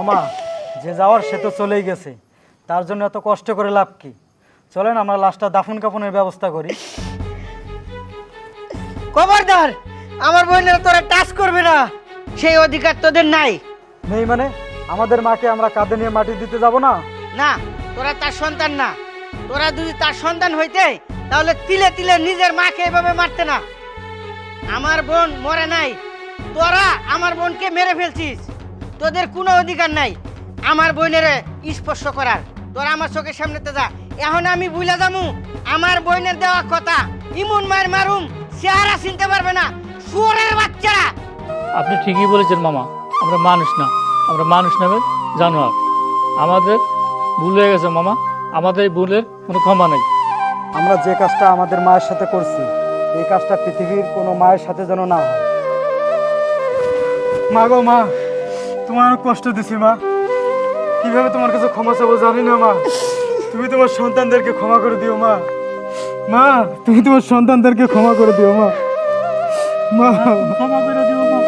মামা, যে যাওয়ার সে তো চলেই গেছে, তার জন্য এত কষ্ট করে লাভ কি? চলেন আমরা লাশটা দাফন কাফনের ব্যবস্থা করি। খবরদার, আমার বোনের তোরা টাচ করবে না, সেই অধিকার তোদের নাই। নেই মানে? আমাদের মাকে আমরা কাঁধে নিয়ে মাটি দিতে যাব না? না, তোরা তার সন্তান না। তোরা যদি তার সন্তান হইতে তাহলে তিলে তিলে নিজের মাকে এভাবে মারতে না। আমার বোন মরে নাই, তোরা আমার বোনকে মেরে ফেলছিস। তোদের কোনো অধিকার নাই আমার বোনের স্পর্শ করার। তোরা আমার চোখের সামনেতে যা। এখন আমি ভুলে যামু আমার বোনের দেওয়া কথা। ইমন মায়ের মারুম, চেহারা চিনতে পারবে না, শুয়োরের বাচ্চারা। আপনি ঠিকই বলেছেন মামা, আমরা মানুষ না, আমরা মানুষ নামে জানোয়ার। আমাদের ভুল হয়ে গেছে মামা, আমাদের এই ভুলের কোনো ক্ষমা নেই। আমরা যে কাজটা আমাদের মায়ের সাথে করছি, এই কাজটা পৃথিবীর কোনো মায়ের সাথে যেন না হয়। মা গো মা, তোমার অনেক কষ্ট দিছি মা। কিভাবে তোমার কাছে ক্ষমা চাবো জানি না মা। তুমি তোমার সন্তানদেরকে ক্ষমা করে দিও মা। মা, তুমি তোমার সন্তানদেরকে ক্ষমা করে দিও মা। মা, ক্ষমা করে দিও মা।